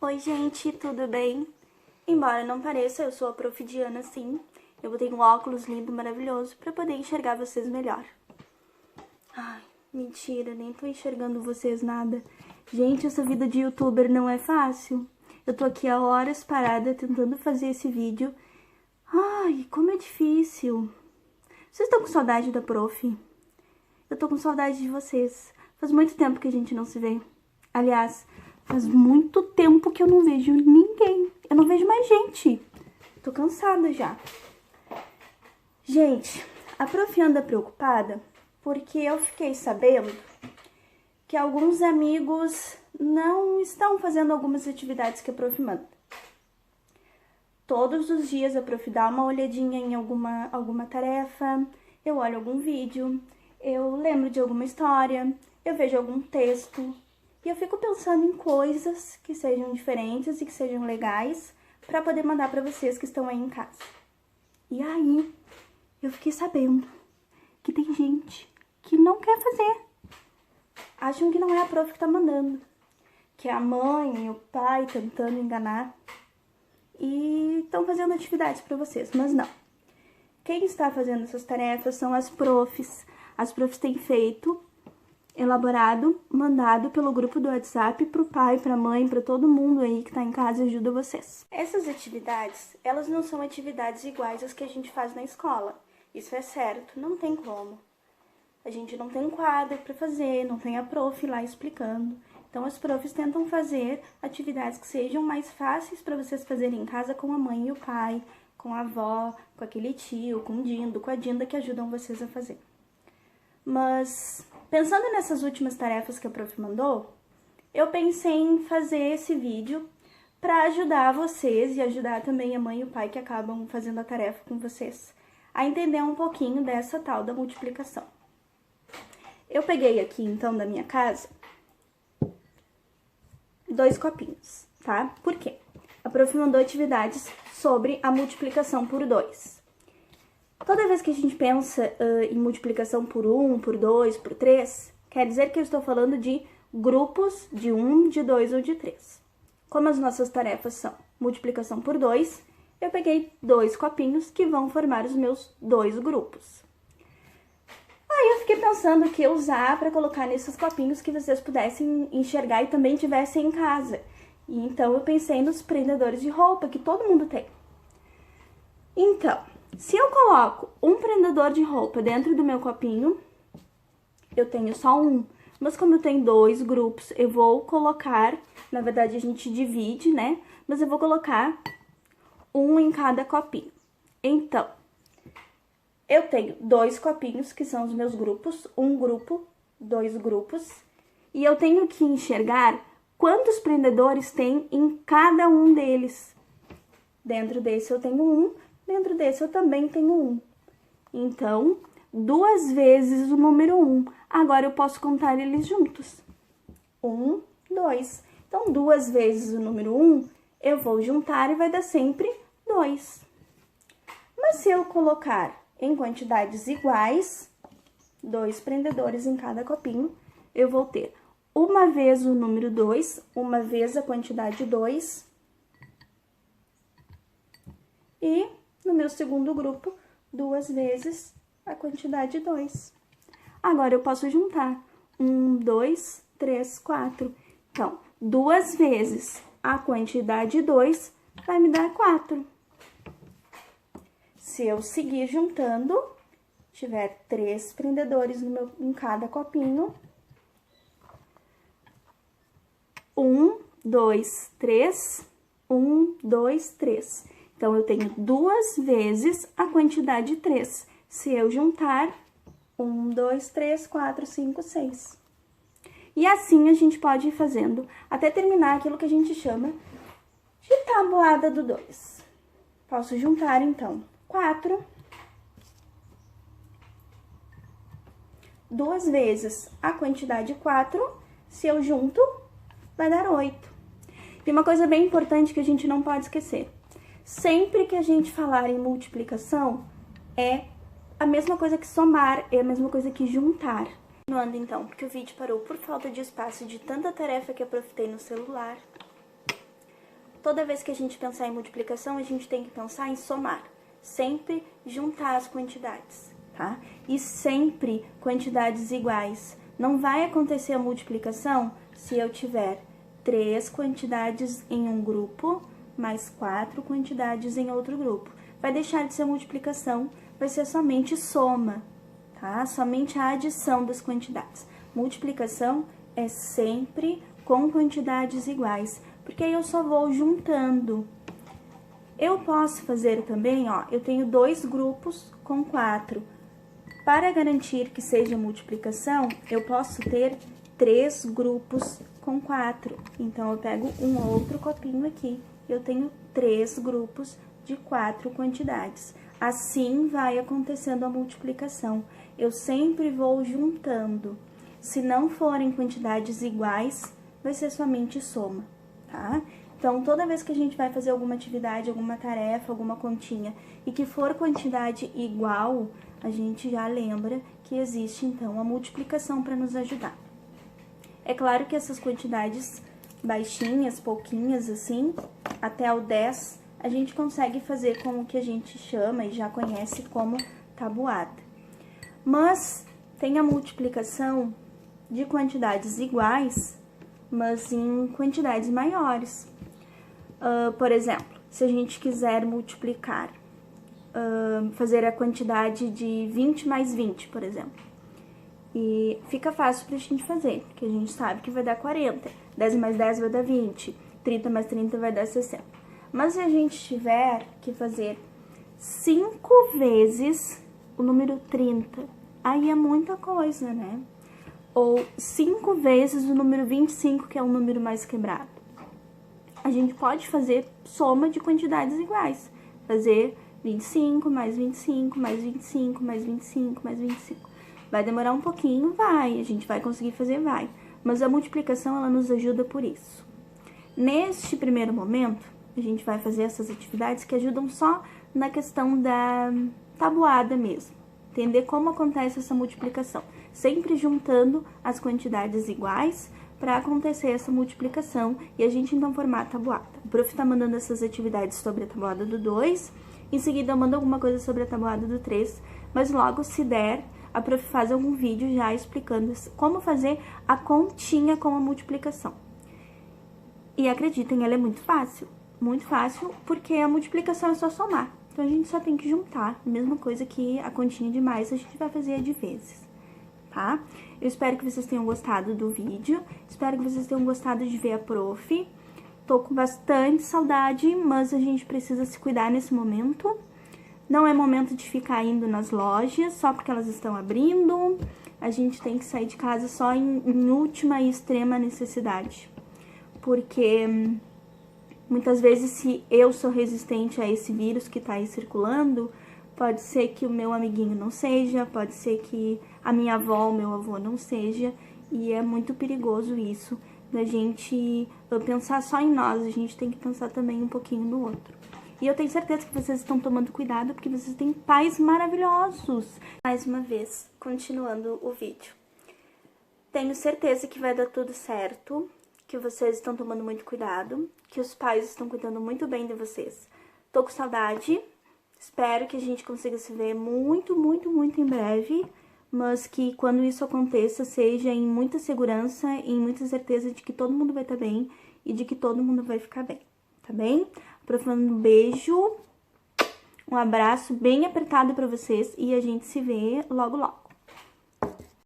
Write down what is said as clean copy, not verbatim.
Oi gente, tudo bem? Embora não pareça, eu sou a Prof. Diana, sim. Eu botei um óculos lindo, maravilhoso, pra poder enxergar vocês melhor. Ai, mentira, nem tô enxergando vocês nada. Gente, essa vida de youtuber não é fácil. Eu tô aqui há horas parada tentando fazer esse vídeo. Ai, como é difícil. Vocês estão com saudade da Prof? Eu tô com saudade de vocês. Faz muito tempo que a gente não se vê. Aliás, faz muito tempo que eu não vejo ninguém. Eu não vejo mais gente. Tô cansada já. Gente, a Prof anda preocupada porque eu fiquei sabendo que alguns amigos não estão fazendo algumas atividades que a Prof manda. Todos os dias a Prof dá uma olhadinha em alguma tarefa, eu olho algum vídeo, eu lembro de alguma história, eu vejo algum texto e eu fico pensando em coisas que sejam diferentes e que sejam legais para poder mandar para vocês que estão aí em casa. E aí, eu fiquei sabendo que tem gente que não quer fazer. Acham que não é a Prof que tá mandando, que é a mãe e o pai tentando enganar e estão fazendo atividades para vocês, mas não. Quem está fazendo essas tarefas são as profs. As profs têm feito, elaborado, mandado pelo grupo do WhatsApp pro pai, pra mãe, pra todo mundo aí que tá em casa e ajuda vocês. Essas atividades, elas não são atividades iguais às que a gente faz na escola. Isso é certo, não tem como. A gente não tem quadro pra fazer, não tem a prof lá explicando. Então as profs tentam fazer atividades que sejam mais fáceis para vocês fazerem em casa com a mãe e o pai, com a avó, com aquele tio, com o Dindo, com a Dinda que ajudam vocês a fazer. Mas pensando nessas últimas tarefas que a Prof mandou, eu pensei em fazer esse vídeo para ajudar vocês e ajudar também a mãe e o pai que acabam fazendo a tarefa com vocês a entender um pouquinho dessa tal da multiplicação. Eu peguei aqui então da minha casa 2 copinhos, tá? Por quê? A Prof mandou atividades sobre a multiplicação por 2. Toda vez que a gente pensa em multiplicação por 1, por 2, por 3, quer dizer que eu estou falando de grupos de 1, de 2 ou de 3. Como as nossas tarefas são multiplicação por 2, eu peguei 2 copinhos que vão formar os meus 2 grupos. Aí eu fiquei pensando o que usar para colocar nesses copinhos que vocês pudessem enxergar e também tivessem em casa. E então eu pensei nos prendedores de roupa que todo mundo tem. Então, se eu coloco um prendedor de roupa dentro do meu copinho, eu tenho só um. Mas como eu tenho 2 grupos, eu vou colocar, na verdade a gente divide, né? Mas eu vou colocar um em cada copinho. Então, eu tenho 2 copinhos, que são os meus grupos, um grupo, 2 grupos, e eu tenho que enxergar quantos prendedores tem em cada um deles. Dentro desse eu tenho um, dentro desse eu também tenho um. Então, 2 vezes o número 1. Agora eu posso contar eles juntos. 1, 2. Então, 2 vezes o número 1, eu vou juntar e vai dar sempre 2. Mas se eu colocar em quantidades iguais, 2 prendedores em cada copinho, eu vou ter uma vez o número 2, uma vez a quantidade 2, e no meu segundo grupo, 2 vezes a quantidade 2. Agora eu posso juntar 1, 2, 3, 4. Então, 2 vezes a quantidade 2 vai me dar 4. Se eu seguir juntando, tiver 3 prendedores em cada copinho, 1, 2, 3, 1, 2, 3. Então, eu tenho 2 vezes a quantidade 3. Se eu juntar, 1, 2, 3, 4, 5, 6. E assim a gente pode ir fazendo até terminar aquilo que a gente chama de tabuada do 2. Posso juntar, então, 4, 2 vezes a quantidade 4, se eu junto, vai dar 8. E uma coisa bem importante que a gente não pode esquecer. Sempre que a gente falar em multiplicação, é a mesma coisa que somar, é a mesma coisa que juntar. Continuando então, porque o vídeo parou por falta de espaço de tanta tarefa que eu aproveitei no celular. toda vez que a gente pensar em multiplicação, a gente tem que pensar em somar. Sempre juntar as quantidades, tá? E sempre quantidades iguais. Não vai acontecer a multiplicação se eu tiver 3 quantidades em um grupo, mais 4 quantidades em outro grupo. Vai deixar de ser multiplicação, vai ser somente soma, tá? Somente a adição das quantidades. Multiplicação é sempre com quantidades iguais, porque aí eu só vou juntando. Eu posso fazer também, ó, eu tenho 2 grupos com 4. Para garantir que seja multiplicação, eu posso ter 3 grupos com 4. Então, eu pego um outro copinho aqui. Eu tenho 3 grupos de 4 quantidades. Assim vai acontecendo a multiplicação. Eu sempre vou juntando. Se não forem quantidades iguais, vai ser somente soma, tá? Então, toda vez que a gente vai fazer alguma atividade, alguma tarefa, alguma continha, e que for quantidade igual, a gente já lembra que existe, então, a multiplicação para nos ajudar. É claro que essas quantidades baixinhas, pouquinhas, assim, até o 10, a gente consegue fazer com o que a gente chama e já conhece como tabuada. Mas tem a multiplicação de quantidades iguais, mas em quantidades maiores. Por exemplo, se a gente quiser multiplicar, fazer a quantidade de 20 mais 20, por exemplo. E fica fácil pra gente fazer, porque a gente sabe que vai dar 40. 10 mais 10 vai dar 20. 30 mais 30 vai dar 60. Mas se a gente tiver que fazer 5 vezes o número 30, aí é muita coisa, né? Ou 5 vezes o número 25, que é o número mais quebrado. A gente pode fazer soma de quantidades iguais. Fazer 25 mais 25, mais 25, mais 25, mais 25. Vai demorar um pouquinho? Vai. A gente vai conseguir fazer? Vai. Mas a multiplicação, ela nos ajuda por isso. Neste primeiro momento, a gente vai fazer essas atividades que ajudam só na questão da tabuada mesmo. Entender como acontece essa multiplicação. Sempre juntando as quantidades iguais para acontecer essa multiplicação e a gente então formar a tabuada. O prof tá mandando essas atividades sobre a tabuada do 2, em seguida eu mando alguma coisa sobre a tabuada do 3, mas logo se der, a prof faz algum vídeo já explicando como fazer a continha com a multiplicação. E acreditem, ela é muito fácil, porque a multiplicação é só somar. Então a gente só tem que juntar, mesma coisa que a continha de mais, a gente vai fazer de vezes. Tá? Eu espero que vocês tenham gostado do vídeo, espero que vocês tenham gostado de ver a prof. Tô com bastante saudade, mas a gente precisa se cuidar nesse momento. Não é momento de ficar indo nas lojas só porque elas estão abrindo. A gente tem que sair de casa só em última e extrema necessidade. Porque muitas vezes, se eu sou resistente a esse vírus que tá aí circulando, pode ser que o meu amiguinho não seja, pode ser que a minha avó, o meu avô não seja, e é muito perigoso isso, da gente pensar só em nós, a gente tem que pensar também um pouquinho no outro. E eu tenho certeza que vocês estão tomando cuidado, porque vocês têm pais maravilhosos. Mais uma vez, continuando o vídeo. Tenho certeza que vai dar tudo certo, que vocês estão tomando muito cuidado, que os pais estão cuidando muito bem de vocês. Tô com saudade. Espero que a gente consiga se ver muito, muito, muito em breve, mas que quando isso aconteça, seja em muita segurança e em muita certeza de que todo mundo vai estar bem e de que todo mundo vai ficar bem, tá bem? Aprofundando um beijo, um abraço bem apertado pra vocês e a gente se vê logo, logo.